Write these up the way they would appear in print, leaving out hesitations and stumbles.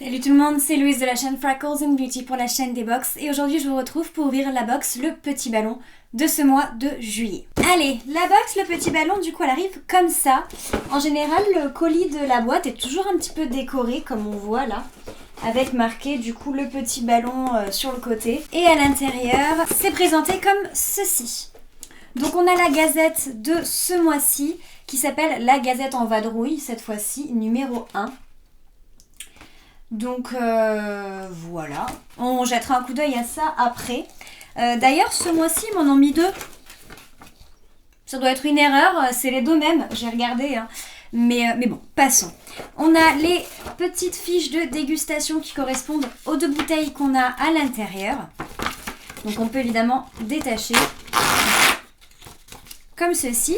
Salut tout le monde, c'est Louise de la chaîne Freckles and Beauty pour la chaîne des box et aujourd'hui je vous retrouve pour ouvrir la box Le Petit Ballon de ce mois de juillet. Allez, la box Le Petit Ballon du coup elle arrive comme ça. En général le colis de la boîte est toujours un petit peu décoré comme on voit là, avec marqué du coup Le Petit Ballon sur le côté. Et à l'intérieur c'est présenté comme ceci. Donc on a la gazette de ce mois-ci qui s'appelle La Gazette en vadrouille, cette fois-ci numéro 1. Donc voilà, on jettera un coup d'œil à ça après. D'ailleurs ce mois-ci ils m'en ont mis 2. Ça doit être une erreur, c'est les 2 mêmes, j'ai regardé. Hein. Mais bon, passons. On a les petites fiches de dégustation qui correspondent aux 2 bouteilles qu'on a à l'intérieur. Donc on peut évidemment détacher comme ceci.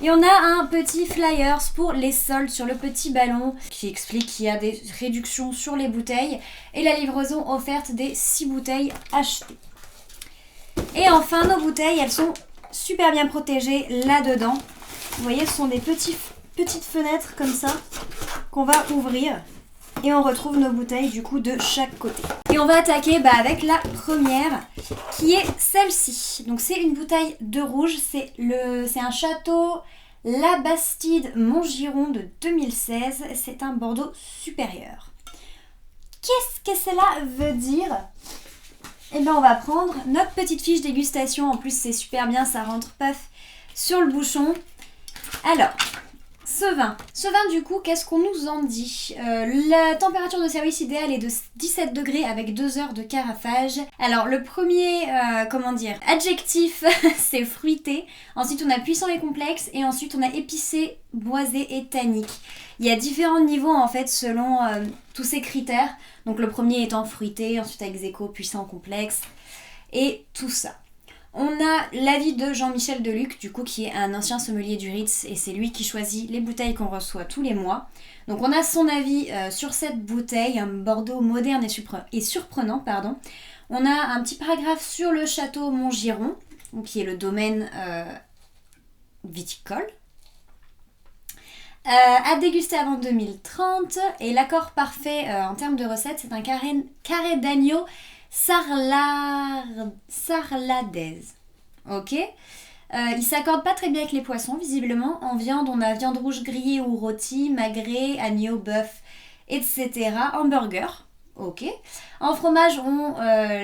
Et on a un petit flyers pour les soldes sur Le Petit Ballon qui explique qu'il y a des réductions sur les bouteilles et la livraison offerte des 6 bouteilles achetées. Et enfin, nos bouteilles, elles sont super bien protégées là-dedans. Vous voyez, ce sont des petites fenêtres comme ça qu'on va ouvrir et on retrouve nos bouteilles du coup de chaque côté. Et on va attaquer avec la première qui est celle-ci. Donc c'est une bouteille de rouge, c'est un château La Bastide Montgiron de 2016. C'est un Bordeaux supérieur. Qu'est-ce que cela veut dire ? Eh bien on va prendre notre petite fiche dégustation. En plus c'est super bien, ça rentre paf sur le bouchon. Alors, ce vin du coup, qu'est-ce qu'on nous en dit ? La température de service idéale est de 17 degrés avec 2 heures de carafage. Alors le premier, adjectif, c'est fruité. Ensuite on a puissant et complexe. Et ensuite on a épicé, boisé et tannique. Il y a différents niveaux en fait selon tous ces critères. Donc le premier étant fruité, ensuite ex aequo, puissant, complexe et tout ça. On a l'avis de Jean-Michel Deluc, du coup, qui est un ancien sommelier du Ritz, et c'est lui qui choisit les bouteilles qu'on reçoit tous les mois. Donc on a son avis sur cette bouteille, un Bordeaux moderne et surprenant, pardon. On a un petit paragraphe sur le château Montgiron, qui est le domaine viticole. À déguster avant 2030, et l'accord parfait en termes de recettes, c'est un carré d'agneau sarladaise. Ok. Il s'accorde pas très bien avec les poissons, visiblement. En viande, on a viande rouge grillée ou rôtie, magret, agneau, bœuf, etc. Hamburger. Ok. En fromage, on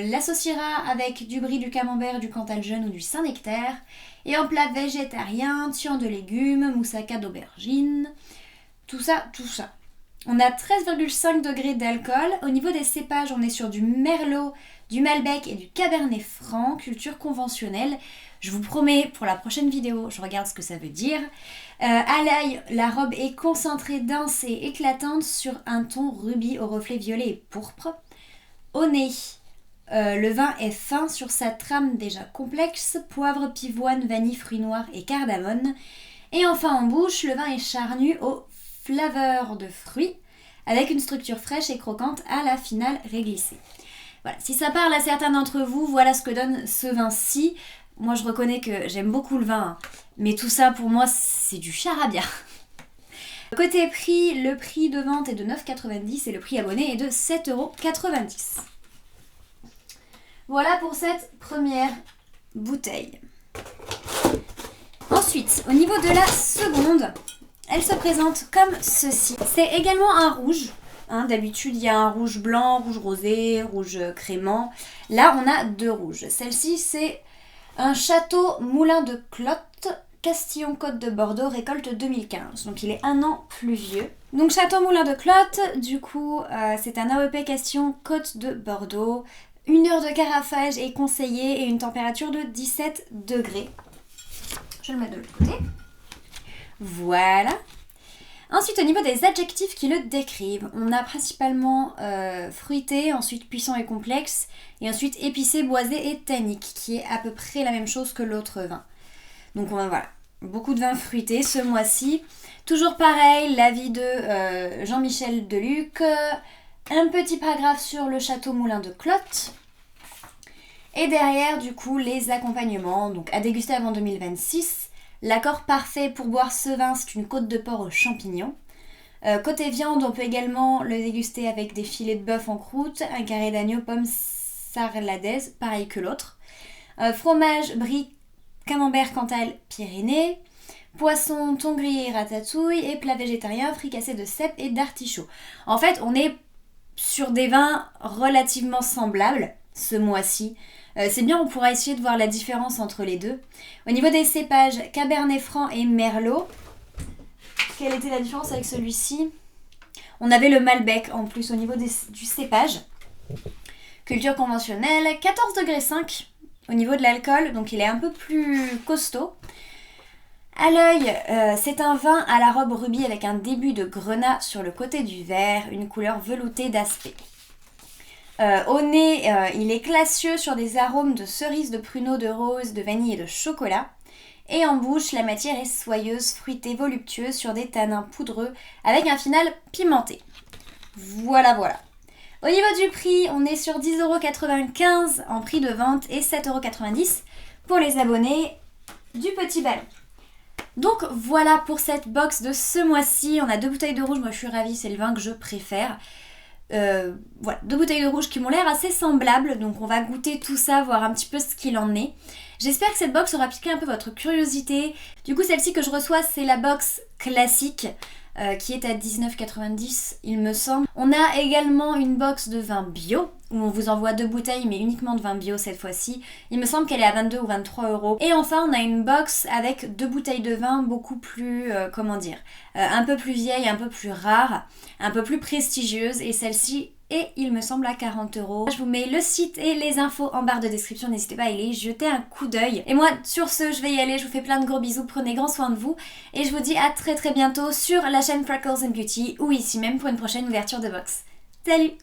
l'associera avec du brie, du camembert, du cantal jeune ou du Saint-Nectaire. Et en plat végétarien, tian de légumes, moussaka d'aubergine. Tout ça. On a 13,5 degrés d'alcool. Au niveau des cépages, on est sur du merlot, du malbec et du cabernet franc, culture conventionnelle. Je vous promets, pour la prochaine vidéo, je regarde ce que ça veut dire. À l'œil, la robe est concentrée, dense et éclatante sur un ton rubis au reflet violet et pourpre. Au nez, le vin est fin sur sa trame déjà complexe, poivre, pivoine, vanille, fruits noirs et cardamone. Et enfin en bouche, le vin est charnu aux flaveurs de fruits, avec une structure fraîche et croquante à la finale réglissée. Voilà, si ça parle à certains d'entre vous, voilà ce que donne ce vin-ci. Moi je reconnais que j'aime beaucoup le vin, mais tout ça pour moi c'est du charabia. Côté prix, le prix de vente est de 9,90 et le prix abonné est de 7,90 €. Voilà pour cette première bouteille. Ensuite, au niveau de la seconde, elle se présente comme ceci. C'est également un rouge. D'habitude, il y a un rouge blanc, rouge rosé, rouge crémant. Là, on a 2 rouges. Celle-ci, c'est un château Moulin de Clotte, Castillon-Côte de Bordeaux, récolte 2015. Donc, il est 1 an plus vieux. Donc, château Moulin de Clotte, du coup, c'est un AOP Castillon-Côte de Bordeaux. 1 heure de carafage est conseillée et une température de 17 degrés. Je vais le mettre de l'autre côté. Voilà. Ensuite, au niveau des adjectifs qui le décrivent, on a principalement fruité, ensuite puissant et complexe, et ensuite épicé, boisé et tannique, qui est à peu près la même chose que l'autre vin. Donc voilà, beaucoup de vins fruités ce mois-ci. Toujours pareil, l'avis de Jean-Michel Deluc, un petit paragraphe sur le château Moulin de Clotte. Et derrière, du coup, les accompagnements, donc à déguster avant 2026. L'accord parfait pour boire ce vin, c'est une côte de porc aux champignons. Côté viande, on peut également le déguster avec des filets de bœuf en croûte, un carré d'agneau pomme sarladaise, pareil que l'autre. Fromage, brie, camembert, Cantal, Pyrénées. Poisson, thon grillé, ratatouille et plat végétarien, fricassé de cèpes et d'artichauts. En fait, on est sur des vins relativement semblables ce mois-ci. C'est bien, on pourra essayer de voir la différence entre les deux. Au niveau des cépages, Cabernet Franc et Merlot. Quelle était la différence avec celui-ci? On avait le Malbec en plus au niveau du cépage. Culture conventionnelle, 14,5 degrés au niveau de l'alcool, donc il est un peu plus costaud. À l'œil, c'est un vin à la robe rubis avec un début de grenat sur le côté du verre, une couleur veloutée d'aspect. Au nez, il est classieux sur des arômes de cerise, de pruneau, de rose, de vanille et de chocolat. Et en bouche, la matière est soyeuse, fruitée, voluptueuse sur des tanins poudreux avec un final pimenté. Voilà. Au niveau du prix, on est sur 10,95 € en prix de vente et 7,90 € pour les abonnés du Petit Ballon. Donc voilà pour cette box de ce mois-ci. On a 2 bouteilles de rouge, moi je suis ravie, c'est le vin que je préfère. Voilà, 2 bouteilles de rouge qui m'ont l'air assez semblables, donc on va goûter tout ça, voir un petit peu ce qu'il en est. J'espère que cette box aura piqué un peu votre curiosité. Du coup, celle-ci que je reçois, c'est la box classique, qui est à 19,90 € il me semble. On a également une box de vin bio, où on vous envoie 2 bouteilles, mais uniquement de vin bio cette fois-ci. Il me semble qu'elle est à 22 ou 23 €. Et enfin, on a une box avec 2 bouteilles de vin beaucoup plus, un peu plus vieille, un peu plus rare, un peu plus prestigieuse. Et celle-ci est, il me semble, à 40 €. Je vous mets le site et les infos en barre de description, n'hésitez pas à y jeter un coup d'œil. Et moi, sur ce, je vais y aller, je vous fais plein de gros bisous, prenez grand soin de vous. Et je vous dis à très bientôt sur la chaîne Freckles and Beauty, ou ici même pour une prochaine ouverture de box. Salut!